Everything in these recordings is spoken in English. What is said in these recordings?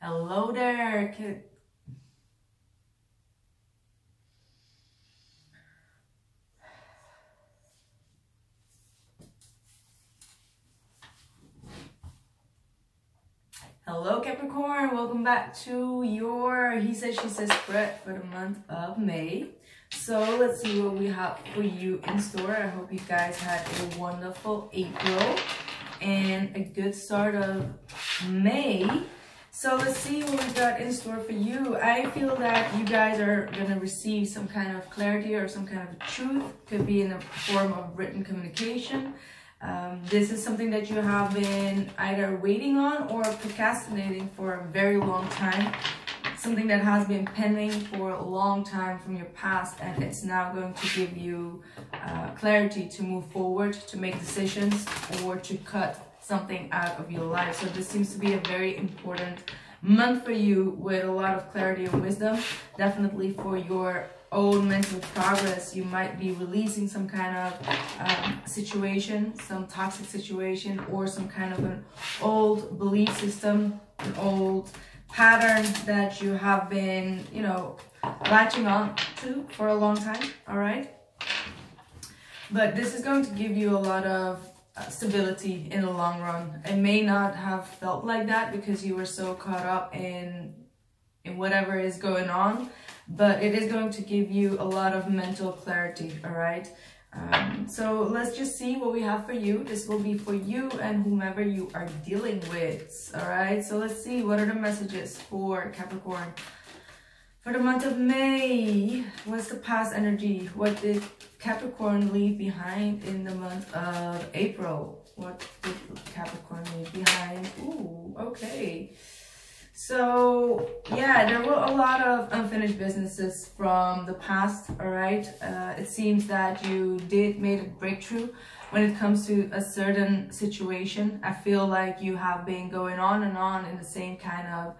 Hello there. Hello Capricorn, welcome back to your He Says She Says spread for the month of May. So let's see what we have for you in store. I hope you guys had a wonderful April and a good start of May. So let's see what we got in store for you. I feel that you guys are going to receive some kind of clarity or some kind of truth. Could be in the form of written communication. This is something that you have been either waiting on or procrastinating for a very long time. Something that has been pending for a long time from your past, and it's now going to give you clarity to move forward, to make decisions, or to cut something out of your life. So this seems to be a very important month for you with a lot of clarity and wisdom. Definitely for your own mental progress, you might be releasing some kind of situation, some toxic situation, or some kind of an old belief system, an old pattern that you have been, you know, latching on to for a long time. All right, but this is going to give you a lot of stability in the long run. It may not have felt like that because you were so caught up in whatever is going on, but it is going to give you a lot of mental clarity. All right, so let's just see what we have for you. This will be for you and whomever you are dealing with. All right, so let's see what are the messages for Capricorn for the month of May. What's the past energy? What did Capricorn leave behind in the month of April? What did Capricorn leave behind? Ooh, okay. So yeah, there were a lot of unfinished businesses from the past. All right, it seems that you did make a breakthrough when it comes to a certain situation. I feel like you have been going on and on in the same kind of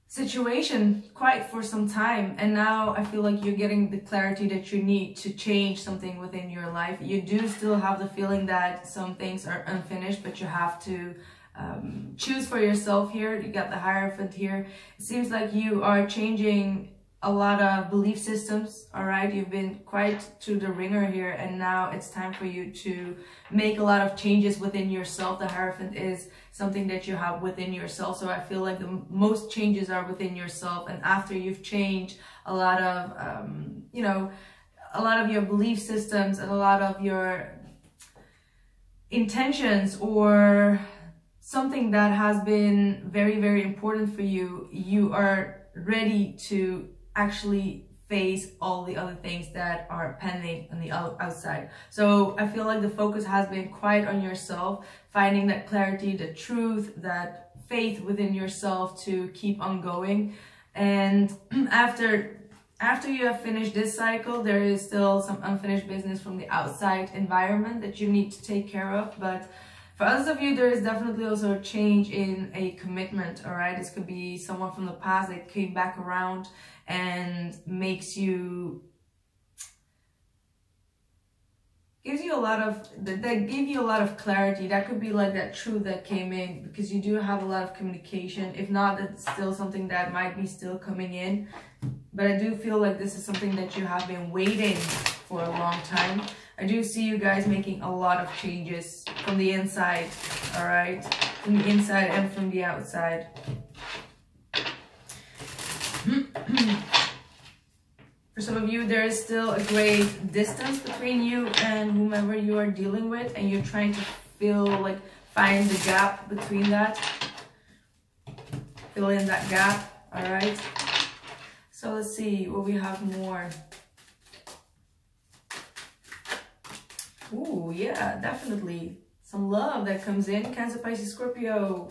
situation quite for some time, and now I feel like you're getting the clarity that you need to change something within your life. You do still have the feeling that some things are unfinished, but you have to choose for yourself here. You got the Hierophant here. It seems like you are changing a lot of belief systems. All right, you've been quite to the ringer here, and now it's time for you to make a lot of changes within yourself. The Hierophant is something that you have within yourself, so I feel like the most changes are within yourself. And after you've changed a lot of you know, a lot of your belief systems and a lot of your intentions, or something that has been very, very important for you, you are ready to actually face all the other things that are pending on the outside. So I feel like the focus has been quite on yourself, finding that clarity, the truth, that faith within yourself to keep on going. And after you have finished this cycle, there is still some unfinished business from the outside environment that you need to take care of. But for others of you, there is definitely also a change in a commitment. All right, this could be someone from the past that came back around and makes you, gives you a lot of, that give you a lot of clarity. That could be like that truth that came in, because you do have a lot of communication. If not, that's still something that might be still coming in. But I do feel like this is something that you have been waiting for a long time. I do see you guys making a lot of changes from the inside. All right, from the inside and from the outside. For some of you, there is still a great distance between you and whomever you are dealing with, and you're trying to find the gap between that. Fill in that gap. All right, so let's see what we have more. Ooh, yeah, definitely some love that comes in. Cancer, Pisces, Scorpio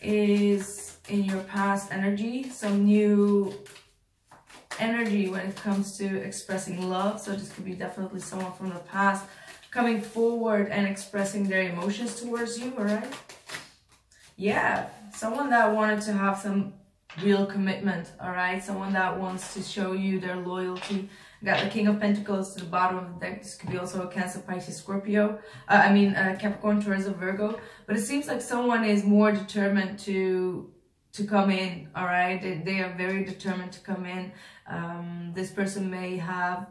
is in your past energy. Some new energy when it comes to expressing love. So this could be definitely someone from the past coming forward and expressing their emotions towards you. All right, yeah, someone that wanted to have some real commitment. All right, someone that wants to show you their loyalty I got the King of Pentacles to the bottom of the deck. This could be also a Cancer, Pisces, Scorpio. Capricorn, Taurus, or Virgo. But it seems like someone is more determined to come in, all right? They are very determined to come in. This person may have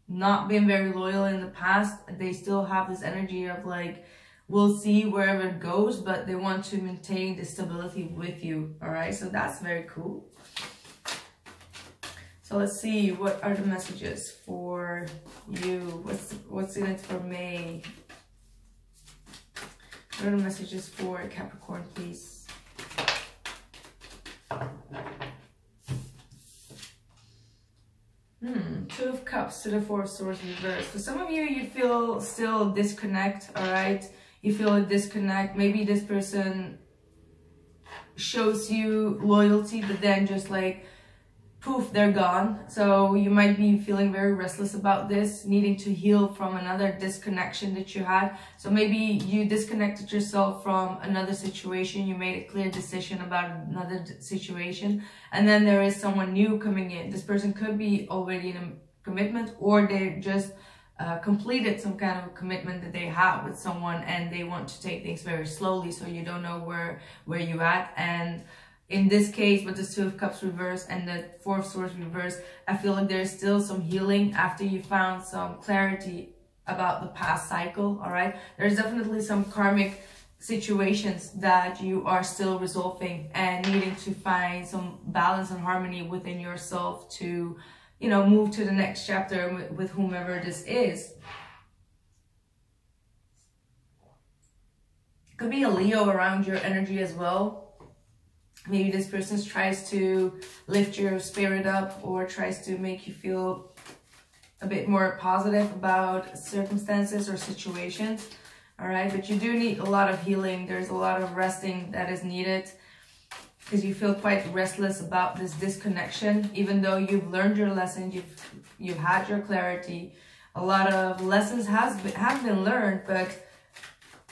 not been very loyal in the past. They still have this energy of like, we'll see wherever it goes, but they want to maintain the stability with you, all right? So that's very cool. So let's see, what are the messages for you? What's in it for May? What are the messages for Capricorn, please? Two of Cups to the Four of Swords reversed. For some of you, you feel still disconnect, all right? You feel a disconnect. Maybe this person shows you loyalty, but then just like, poof, they're gone. So you might be feeling very restless about this, needing to heal from another disconnection that you had. So maybe you disconnected yourself from another situation. You made a clear decision about another situation. And then there is someone new coming in. This person could be already in a commitment, or they just completed some kind of commitment that they have with someone and they want to take things very slowly. So you don't know where you're at. And in this case, with the Two of Cups reversed and the Four of Swords reversed, I feel like there's still some healing after you found some clarity about the past cycle, all right? There's definitely some karmic situations that you are still resolving and needing to find some balance and harmony within yourself to, you know, move to the next chapter with whomever this is. Could be a Leo around your energy as well. Maybe this person tries to lift your spirit up or tries to make you feel a bit more positive about circumstances or situations. All right, but you do need a lot of healing. There's a lot of resting that is needed because you feel quite restless about this disconnection. Even though you've learned your lesson, you've had your clarity. A lot of lessons have been learned, but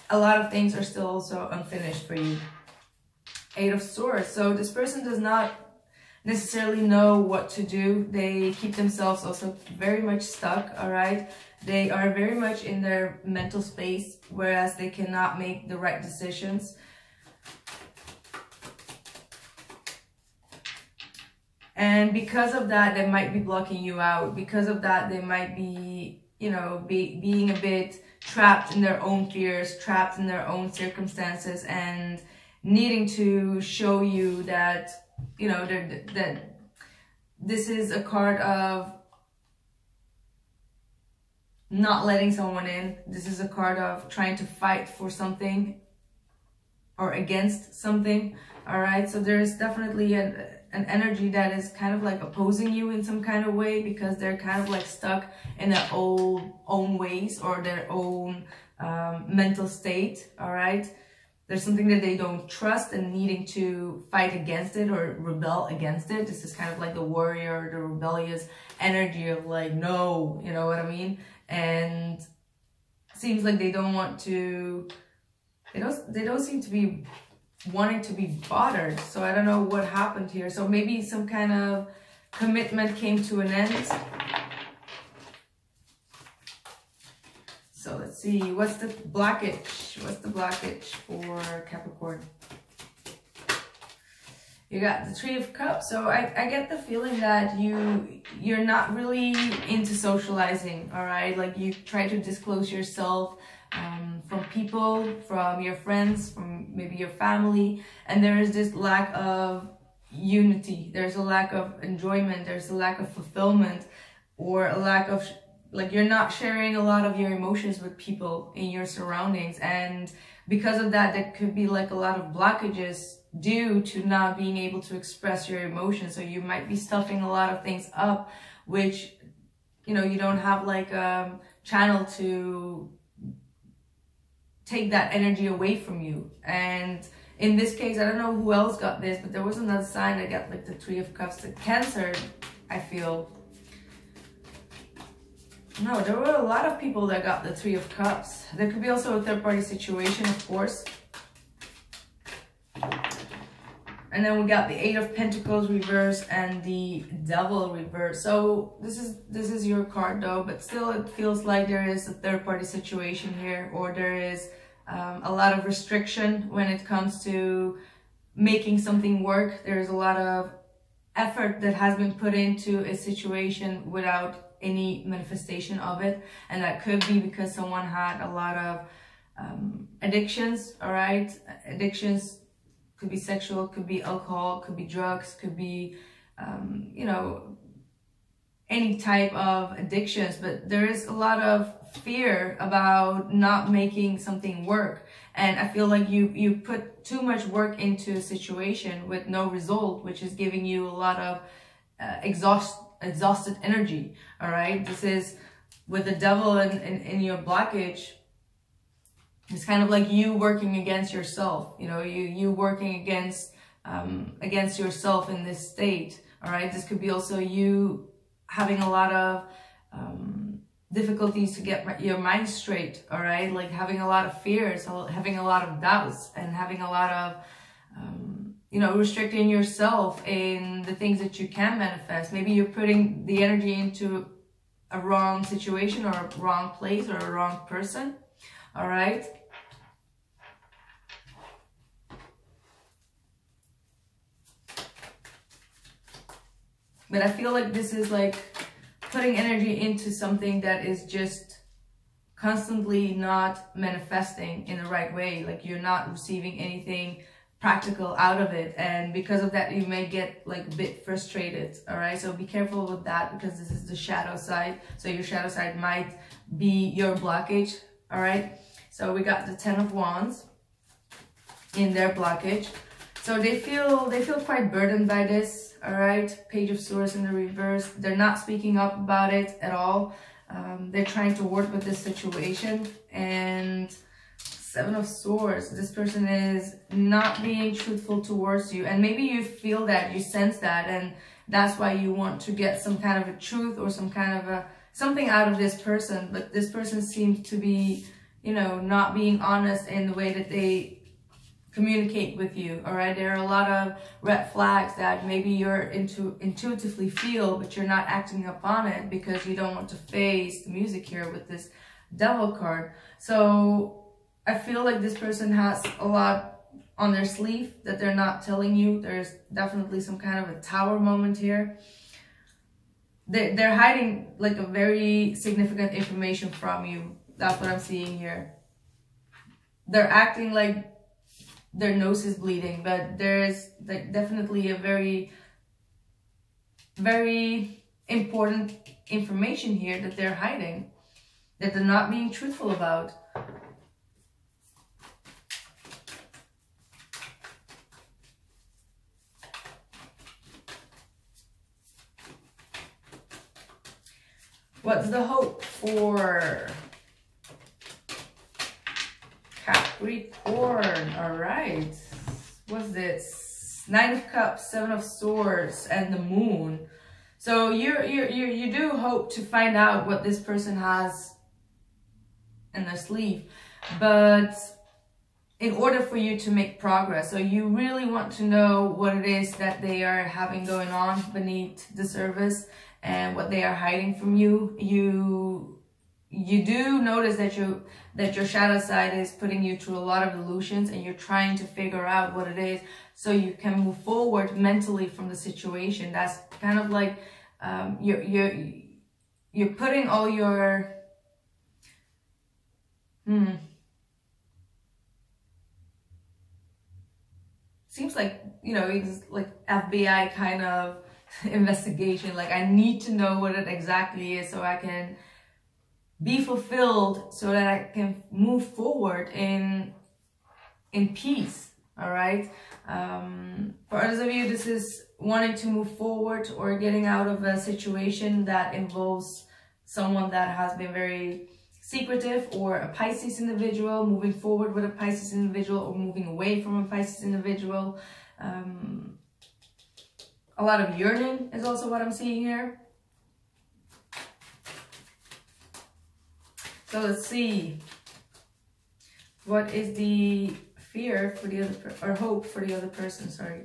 a lot of things are still also unfinished for you. Eight of Swords. So this person does not necessarily know what to do. They keep themselves also very much stuck, all right? They are very much in their mental space, whereas they cannot make the right decisions. And because of that, they might be blocking you out. Because of that, they might be, you know, being a bit trapped in their own fears, trapped in their own circumstances, and needing to show you that, you know, that this is a card of not letting someone in. This is a card of trying to fight for something or against something, all right? So there's definitely an energy that is kind of like opposing you in some kind of way because they're kind of like stuck in their own ways or their own mental state, all right? There's something that they don't trust and needing to fight against it or rebel against it. This is kind of like the warrior, the rebellious energy of like, no, you know what I mean? And it seems like they don't want to, they don't seem to be wanting to be bothered. So I don't know what happened here. So maybe some kind of commitment came to an end. So let's see, what's the blockage? What's the blockage for Capricorn? You got the Three of Cups. So I get the feeling that you're not really into socializing, all right? Like you try to disclose yourself from people, from your friends, from maybe your family. And there is this lack of unity. There's a lack of enjoyment. There's a lack of fulfillment or a lack of... like you're not sharing a lot of your emotions with people in your surroundings. And because of that, there could be like a lot of blockages due to not being able to express your emotions. So you might be stuffing a lot of things up, which, you know, you don't have like a channel to take that energy away from you. And in this case, I don't know who else got this, but there was another sign that got like the Three of Cups. The Cancer, I feel... no, there were a lot of people that got the Three of Cups. There could be also a third-party situation, of course. And then we got the Eight of Pentacles reverse and the Devil reverse. So this is your card though, but still it feels like there is a third-party situation here, or there is a lot of restriction when it comes to making something work. There is a lot of effort that has been put into a situation without any manifestation of it, and that could be because someone had a lot of addictions. All right, addictions could be sexual, could be alcohol, could be drugs, could be you know, any type of addictions, but there is a lot of fear about not making something work. And I feel like you put too much work into a situation with no result, which is giving you a lot of exhausted energy. All right, this is with the Devil in your blockage. It's kind of like you working against yourself, you know, you working against yourself in this state. All right, this could be also you having a lot of difficulties to get your mind straight. All right, like having a lot of fears, having a lot of doubts, and having a lot of you know, restricting yourself in the things that you can manifest. Maybe you're putting the energy into a wrong situation, or a wrong place, or a wrong person. All right. But I feel like this is like putting energy into something that is just constantly not manifesting in the right way. Like you're not receiving anything practical out of it. And because of that, you may get like a bit frustrated. All right. So be careful with that, because this is the shadow side. So your shadow side might be your blockage. All right. So we got the Ten of Wands in their blockage. So they feel quite burdened by this. All right. Page of Swords in the reverse. They're not speaking up about it at all. They're trying to work with this situation. And Seven of Swords. This person is not being truthful towards you. And maybe you feel that, you sense that, and that's why you want to get some kind of a truth or some kind of something out of this person. But this person seems to be, you know, not being honest in the way that they communicate with you. All right, there are a lot of red flags that maybe you're intuitively feel, but you're not acting upon it because you don't want to face the music here with this Devil card. So I feel like this person has a lot on their sleeve that they're not telling you. There's definitely some kind of a Tower moment here. They're hiding like a very significant information from you. That's what I'm seeing here. They're acting like their nose is bleeding, but there's like definitely a very, very important information here that they're hiding, that they're not being truthful about. What's the hope for Capricorn? All right. What's this? Nine of Cups, Seven of Swords, and the Moon. So you do hope to find out what this person has in their sleeve, but in order for you to make progress, so you really want to know what it is that they are having going on beneath the surface and what they are hiding from you. You do notice that your shadow side is putting you through a lot of illusions, and you're trying to figure out what it is so you can move forward mentally from the situation. That's kind of like you're putting all your seems like, you know, it's like FBI kind of investigation. Like, I need to know what it exactly is so I can be fulfilled, so that I can move forward in peace. All right. For others of you, this is wanting to move forward or getting out of a situation that involves someone that has been very secretive, or a Pisces individual, moving forward with a Pisces individual, or moving away from a Pisces individual. A lot of yearning is also what I'm seeing here. So let's see. What is the fear for the other or hope for the other person? Sorry.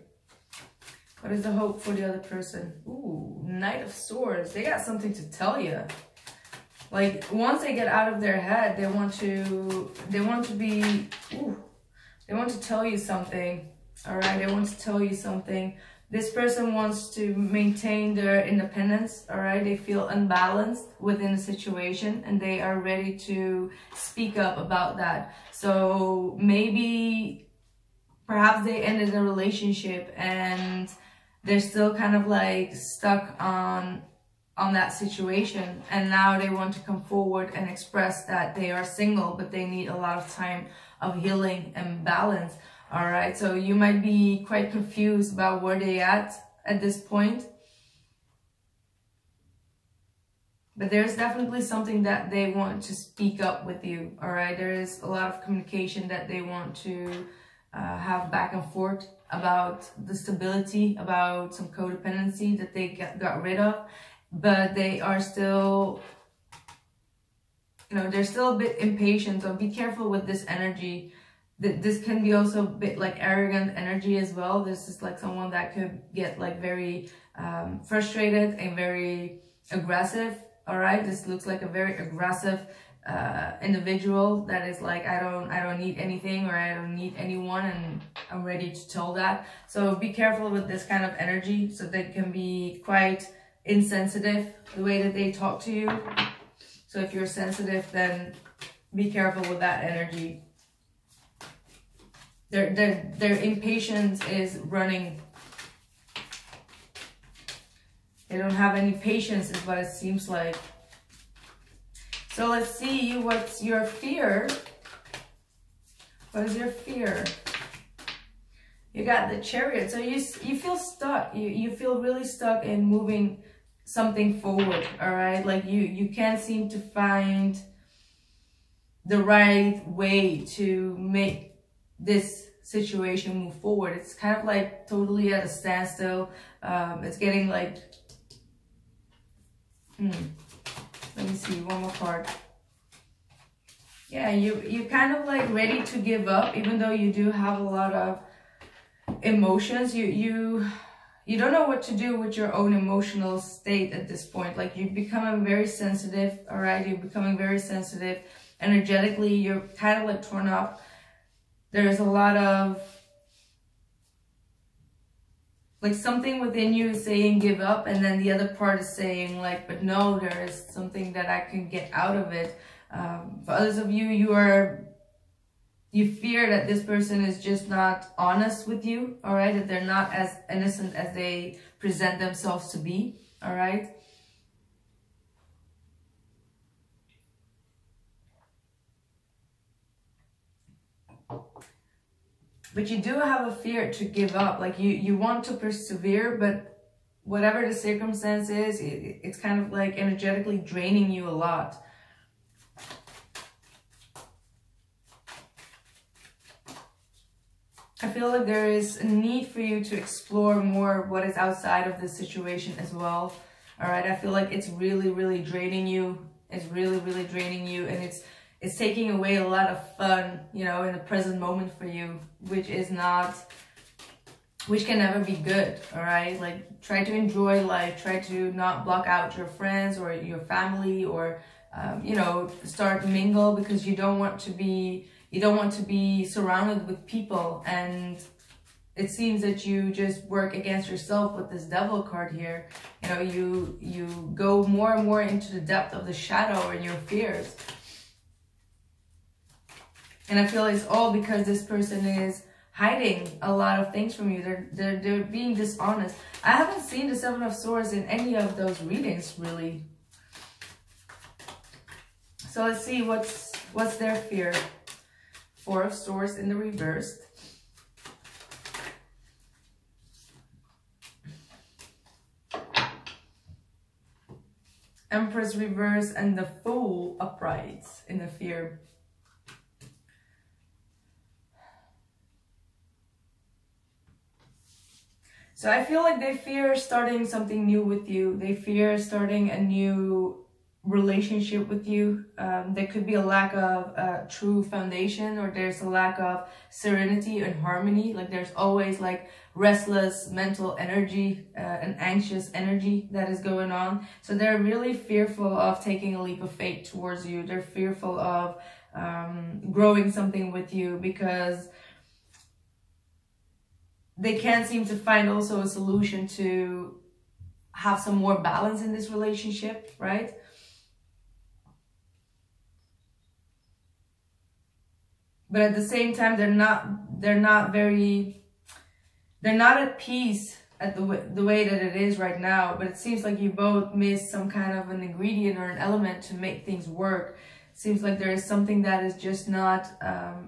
What is the hope for the other person? Ooh, Knight of Swords. They got something to tell you. Like, once they get out of their head, they want to tell you something. All right, they want to tell you something. This person wants to maintain their independence. All right, they feel unbalanced within the situation and they are ready to speak up about that. So maybe, perhaps they ended a relationship and they're still kind of like stuck on that situation, and now they want to come forward and express that they are single, but they need a lot of time of healing and balance. All right, so you might be quite confused about where they at this point, but there's definitely something that they want to speak up with you. All right, there is a lot of communication that they want to have back and forth about the stability, about some codependency that they got rid of, but they are still, you know, they're still a bit impatient. So be careful with this energy. This can be also a bit like arrogant energy as well. This is like someone that could get like very frustrated and very aggressive. All right, this looks like a very aggressive individual that is like, I don't need anything, or I don't need anyone, and I'm ready to tell that. So be careful with this kind of energy. So they can be quite insensitive the way that they talk to you. So if you're sensitive, then be careful with that energy. Their impatience is running. They don't have any patience is what it seems like. So let's see, what's your fear? What is your fear? You got the Chariot. So you feel stuck. You feel really stuck in moving something forward. All right, like you can't seem to find the right way to make this situation move forward. It's kind of like totally at a standstill. It's getting like, let me see, one more card. Yeah, you kind of like ready to give up, even though you do have a lot of emotions. You don't know what to do with your own emotional state at this point. Like, you're becoming very sensitive. All right, you're becoming very sensitive energetically. You're kind of like torn up. There's a lot of like something within you is saying give up, and then the other part is saying like, but no, there is something that I can get out of it. For others of you, you fear that this person is just not honest with you. All right, that they're not as innocent as they present themselves to be. All right. But you do have a fear to give up. Like you want to persevere, but whatever the circumstance is, it's kind of like energetically draining you a lot. I feel like there is a need for you to explore more what is outside of this situation as well. All right, I feel like it's really, really draining you. It's really, really draining you, and it's taking away a lot of fun, you know, in the present moment for you, which can never be good. All right, like try to enjoy life. Try to not block out your friends or your family, or you know, start to mingle, because you don't want to be surrounded with people. And it seems that you just work against yourself with this Devil card here. You know, you go more and more into the depth of the shadow and your fears. And I feel it's all because this person is hiding a lot of things from you. They're being dishonest. I haven't seen the Seven of Swords in any of those readings, really. So let's see what's their fear. Four of Swords in the reverse. Empress reverse and the Fool upright in the fear. So I feel like they fear starting something new with you. They fear starting a new relationship with you. There could be a lack of true foundation, or there's a lack of serenity and harmony. Like there's always like restless mental energy and anxious energy that is going on. So they're really fearful of taking a leap of faith towards you. They're fearful of growing something with you, because they can't seem to find also a solution to have some more balance in this relationship, right? But at the same time, they're not at peace at the way that it is right now. But it seems like you both miss some kind of an ingredient or an element to make things work. It seems like there is something that is just not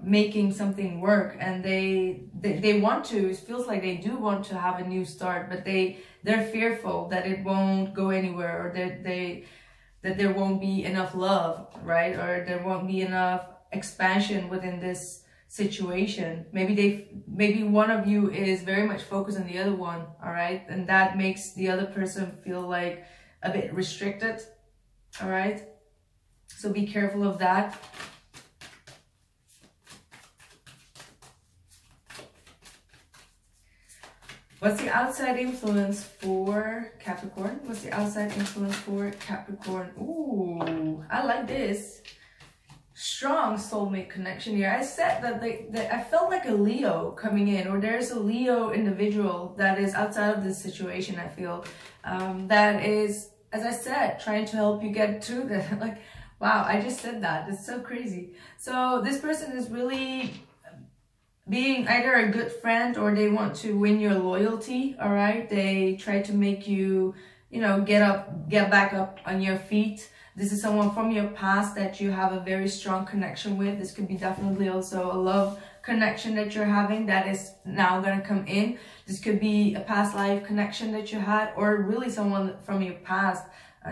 making something work, and they want to. It feels like they do want to have a new start, but they're fearful that it won't go anywhere, or that there won't be enough love, right? Or there won't be enough expansion within this situation. Maybe one of you is very much focused on the other one, all right? And that makes the other person feel like a bit restricted, all right? So be careful of that. What's the outside influence for Capricorn? What's the outside influence for Capricorn? Ooh, I like this. Strong soulmate connection here. I said that I felt like a Leo coming in, or there's a Leo individual that is outside of this situation. I feel that is, as I said, trying to help you get through that. Like, wow, I just said that. It's so crazy. So this person is really being either a good friend, or they want to win your loyalty, all right? They try to make you, you know, get back up on your feet. This is someone from your past that you have a very strong connection with. This could be definitely also a love connection that you're having that is now going to come in. This could be a past life connection that you had, or really someone from your past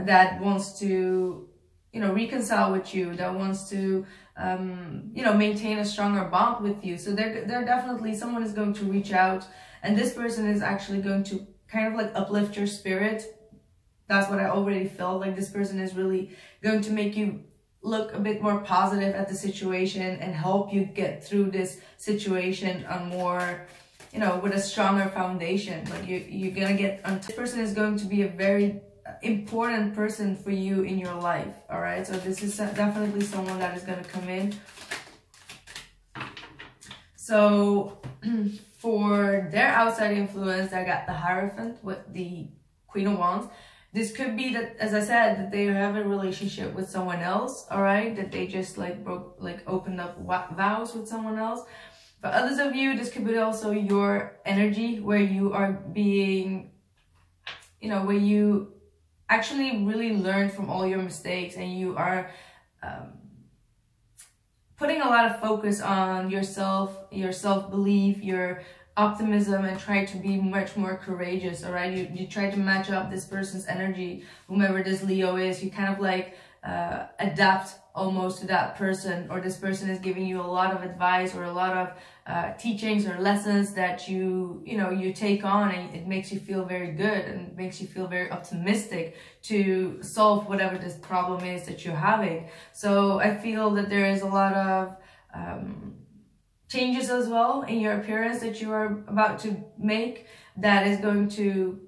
that wants to, you know, reconcile with you, that wants to, you know, maintain a stronger bond with you. So they're definitely, someone is going to reach out, and this person is actually going to kind of like uplift your spirit. That's what I already felt. Like this person is really going to make you look a bit more positive at the situation and help you get through this situation on more, you know, with a stronger foundation. Like you're gonna get, this person is going to be a very important person for you in your life, all right? So this is definitely someone that is going to come in. So for their outside influence, I got the Hierophant with the Queen of Wands. This could be that, as I said, that they have a relationship with someone else, all right? That they just opened up vows with someone else. For others of you, this could be also your energy, where you are being, you know, where you actually really learn from all your mistakes, and you are putting a lot of focus on yourself, your self-belief, your optimism, and try to be much more courageous, all right? You try to match up this person's energy, whomever this Leo is. You kind of like adapt almost to that person, or this person is giving you a lot of advice or a lot of teachings or lessons that you take on, and it makes you feel very good and makes you feel very optimistic to solve whatever this problem is that you're having. So I feel that there is a lot of changes as well in your appearance that you are about to make that is going to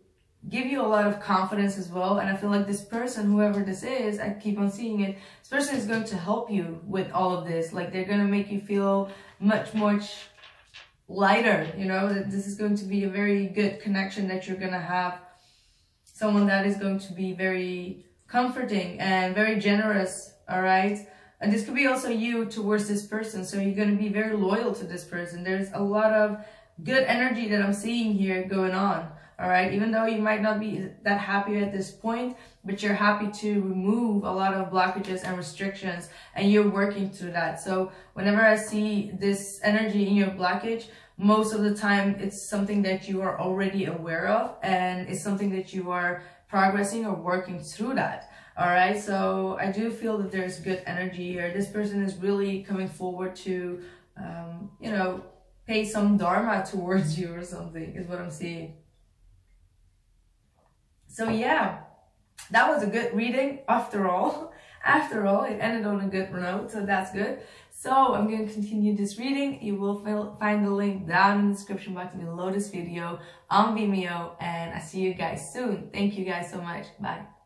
give you a lot of confidence as well. And I feel like this person, whoever this is, I keep on seeing it, this person is going to help you with all of this. Like they're going to make you feel much lighter, you know, that this is going to be a very good connection that you're going to have. Someone that is going to be very comforting and very generous, all right? And this could be also you towards this person. So you're going to be very loyal to this person. There's a lot of good energy that I'm seeing here going on. All right, even though you might not be that happy at this point, but you're happy to remove a lot of blockages and restrictions, and you're working through that. So whenever I see this energy in your blockage, most of the time it's something that you are already aware of, and it's something that you are progressing or working through that. All right, so I do feel that there's good energy here. This person is really coming forward to, you know, pay some dharma towards you or something, is what I'm seeing. So yeah, that was a good reading after all. After all, it ended on a good note, so that's good. So I'm going to continue this reading. You will find the link down in the description box below this video on Vimeo, and I see you guys soon. Thank you guys so much. Bye.